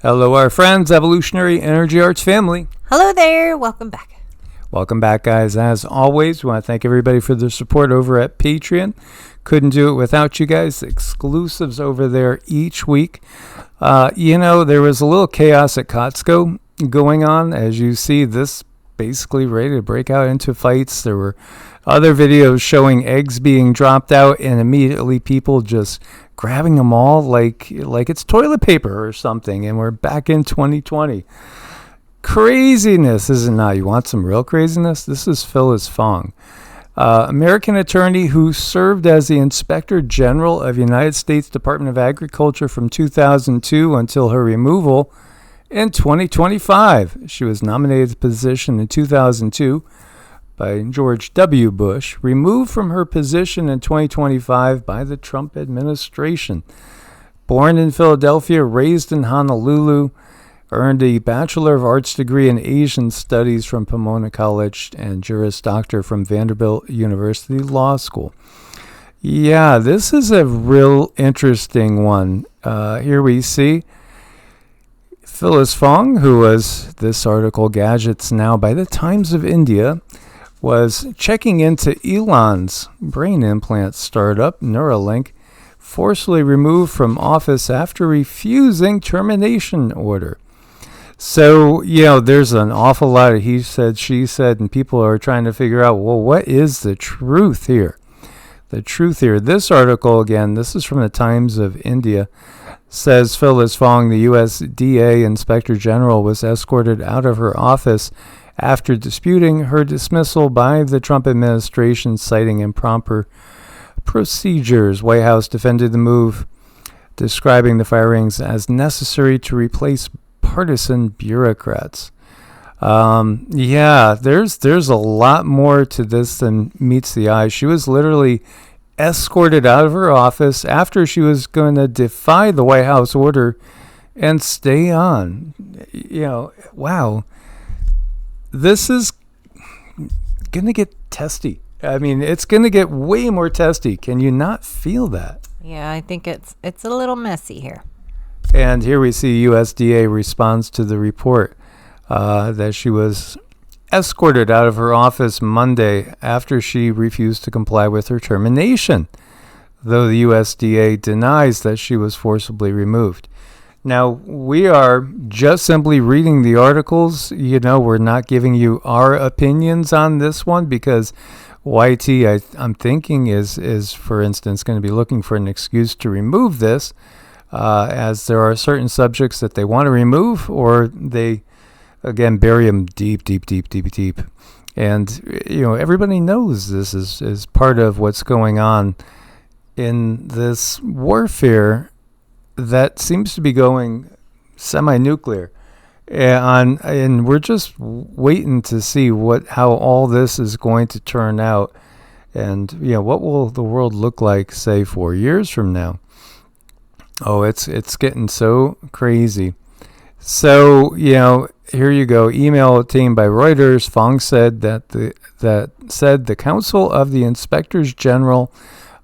Hello, our friends, Evolutionary Energy Arts family. Hello there. Welcome back. Welcome back, guys. As always, we want to thank everybody for their support over at Patreon. Couldn't do it without you guys. Exclusives over there each week. There was a little chaos at Costco going on. As you see, this basically ready to break out into fights. There were other videos showing eggs being dropped out and immediately people just grabbing them all like it's toilet paper or something. And we're back in 2020. Craziness, is it not? You want some real craziness? This is Phyllis Fong, American attorney who served as the Inspector General of United States Department of Agriculture from 2002 until her removal in 2025. She was nominated to the position in 2002 by George W. Bush, removed from her position in 2025 by the Trump administration. Born in Philadelphia, raised in Honolulu, earned a Bachelor of Arts degree in Asian Studies from Pomona College and Juris Doctor from Vanderbilt University Law School. Yeah, this is a real interesting one. Here we see Phyllis Fong, who was, this article, Gadgets Now by the Times of India, was checking into Elon's brain implant startup, Neuralink, forcibly removed from office after refusing termination order. So, there's an awful lot of he said, she said, and people are trying to figure out, well, what is the truth here? The truth here. This article, again, this is from the Times of India, says Phyllis Fong, the USDA Inspector General, was escorted out of her office after disputing her dismissal by the Trump administration, citing improper procedures. White House defended the move, describing the firings as necessary to replace partisan bureaucrats. There's a lot more to this than meets the eye. She was literally escorted out of her office after she was going to defy the White House order and stay on. Wow. This is going to get testy. I mean, it's going to get way more testy. Can you not feel that? Yeah, I think it's a little messy here. And here we see USDA responds to the report that she was escorted out of her office Monday after she refused to comply with her termination, though the USDA denies that she was forcibly removed. Now, we are just simply reading the articles. We're not giving you our opinions on this one because YT, I'm thinking, is for instance, going to be looking for an excuse to remove this, as there are certain subjects that they want to remove, or they, again, bury them deep. And, everybody knows this is part of what's going on in this warfare that seems to be going semi-nuclear, and we're just waiting to see how all this is going to turn out, and what will the world look like, say, 4 years from now. Oh, it's getting so crazy. So here you go. Email obtained by Reuters. Fong said that the Council of the Inspectors General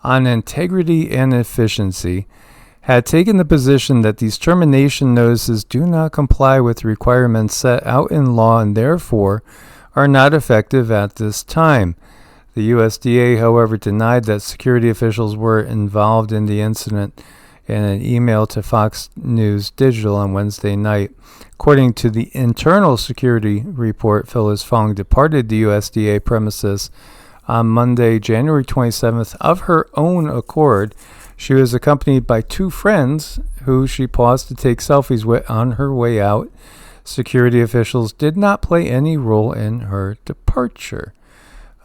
on Integrity and Efficiency had taken the position that these termination notices do not comply with requirements set out in law and therefore are not effective at this time. The USDA, however, denied that security officials were involved in the incident in an email to Fox News Digital on Wednesday night. According to the internal security report, Phyllis Fong departed the USDA premises on Monday, January 27th, of her own accord. She was accompanied by two friends who she paused to take selfies with on her way out. Security officials did not play any role in her departure.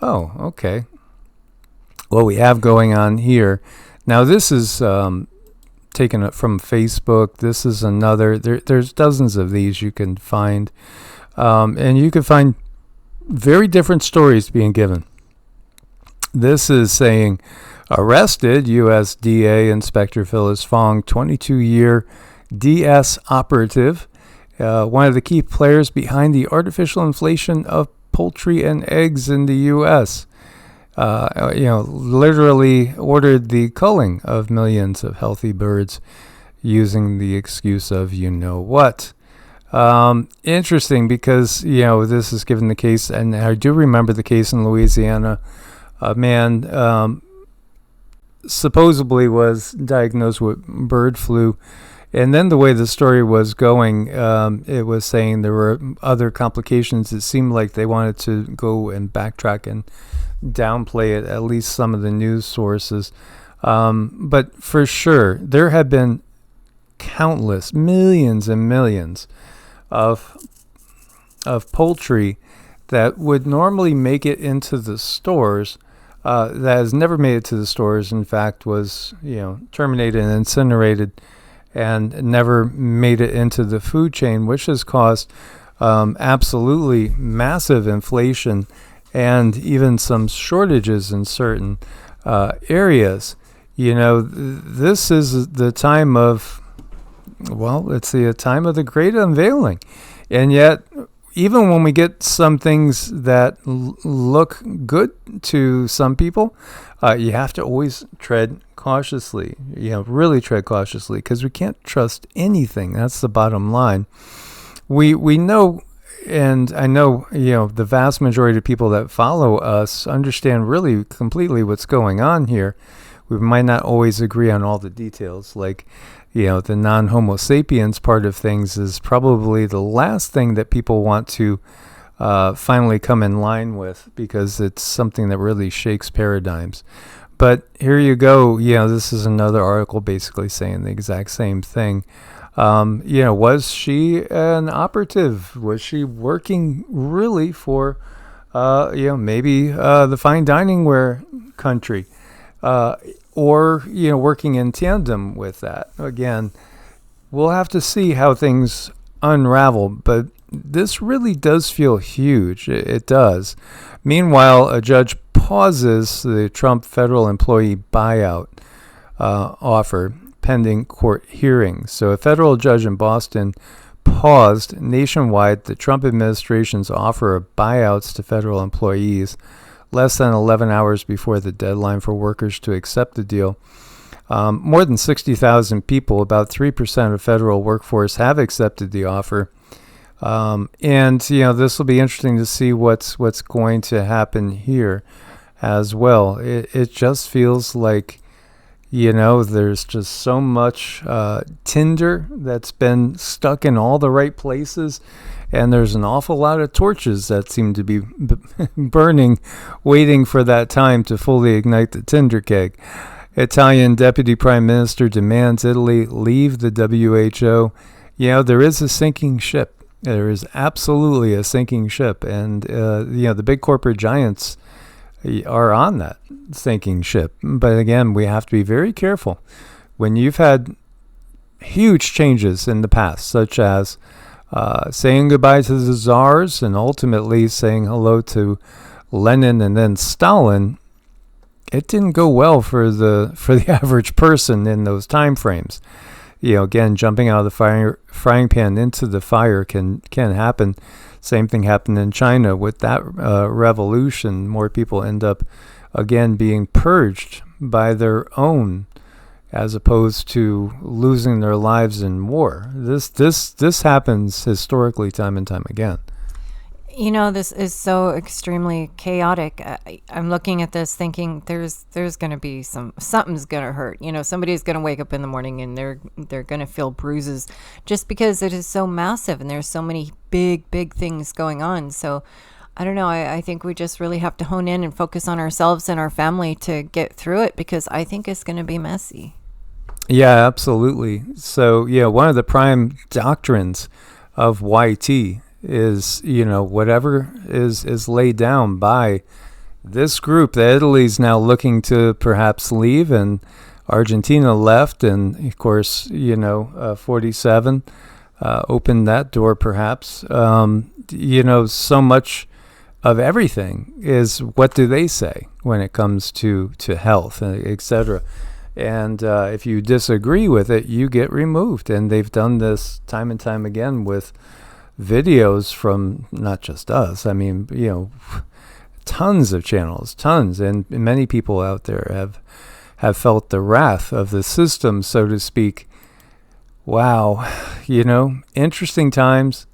Oh, okay. What we have going on here. Now, this is taken up from Facebook. This is another. There's dozens of these you can find. And you can find very different stories being given. This is saying, arrested USDA Inspector Phyllis Fong, 22-year DS operative, one of the key players behind the artificial inflation of poultry and eggs in the U.S. Literally ordered the culling of millions of healthy birds using the excuse of you know what. Interesting, because this is given the case, and I do remember the case in Louisiana. A man supposedly was diagnosed with bird flu, and then the way the story was going, it was saying there were other complications. It seemed like they wanted to go and backtrack and downplay it, at least some of the news sources. But for sure, there have been countless, millions and millions of poultry that would normally make it into the stores, that has never made it to the stores. In fact, was terminated and incinerated, and never made it into the food chain, which has caused absolutely massive inflation and even some shortages in certain areas. This is the time of, it's the time of the great unveiling. And yet, even when we get some things that look good to some people, you have to always tread cautiously, really tread cautiously, because we can't trust anything. That's the bottom line. We know, and I know, the vast majority of people that follow us understand really completely what's going on here. We might not always agree on all the details, like, the non-Homo sapiens part of things is probably the last thing that people want to finally come in line with, because it's something that really shakes paradigms. But here you go. This is another article basically saying the exact same thing. Was she an operative? Was she working really for, maybe the fine dining ware country? Or working in tandem with that. Again, we'll have to see how things unravel, but this really does feel huge. It does. Meanwhile, a judge pauses the Trump federal employee buyout offer pending court hearings. So a federal judge in Boston paused nationwide the Trump administration's offer of buyouts to federal employees less than 11 hours before the deadline for workers to accept the deal. More than 60,000 people, about 3% of federal workforce, have accepted the offer. And this will be interesting to see what's going to happen here as well. It just feels like, there's just so much tinder that's been stuck in all the right places. And there's an awful lot of torches that seem to be burning, waiting for that time to fully ignite the tinder keg. Italian Deputy Prime Minister demands Italy leave the WHO. There is a sinking ship. There is absolutely a sinking ship. And, the big corporate giants are on that sinking ship. But again, we have to be very careful. When you've had huge changes in the past, such as saying goodbye to the czars and ultimately saying hello to Lenin and then Stalin, it didn't go well for the average person in those time frames. Again, jumping out of the frying pan into the fire can happen. Same thing happened in China with that revolution. More people end up again being purged by their own, as opposed to losing their lives in war. This happens historically time and time again. This is so extremely chaotic. I'm looking at this thinking there's going to be something's going to hurt. Somebody's going to wake up in the morning and they're going to feel bruises, just because it is so massive and there's so many big things going on. So I don't know. I think we just really have to hone in and focus on ourselves and our family to get through it, because I think it's going to be messy. Yeah, absolutely. So, one of the prime doctrines of YT is, whatever is laid down by this group that Italy's now looking to perhaps leave, and Argentina left, and of course, 47 opened that door perhaps. So much of everything is, what do they say when it comes to health, etc. And if you disagree with it, you get removed. And they've done this time and time again with videos from not just us. I mean, tons of channels, tons. And many people out there have felt the wrath of the system, so to speak, Wow. Interesting times.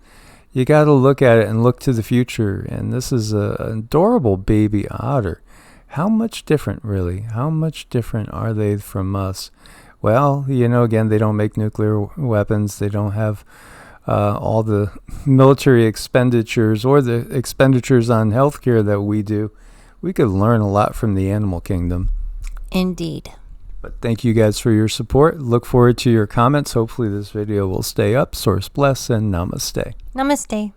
You got to look at it and look to the future. And this is an adorable baby otter. How much different, really? How much different are they from us? Well, again, they don't make nuclear weapons. They don't have all the military expenditures or the expenditures on healthcare that we do. We could learn a lot from the animal kingdom. Indeed. But thank you guys for your support. Look forward to your comments. Hopefully this video will stay up. Source bless and namaste. Namaste.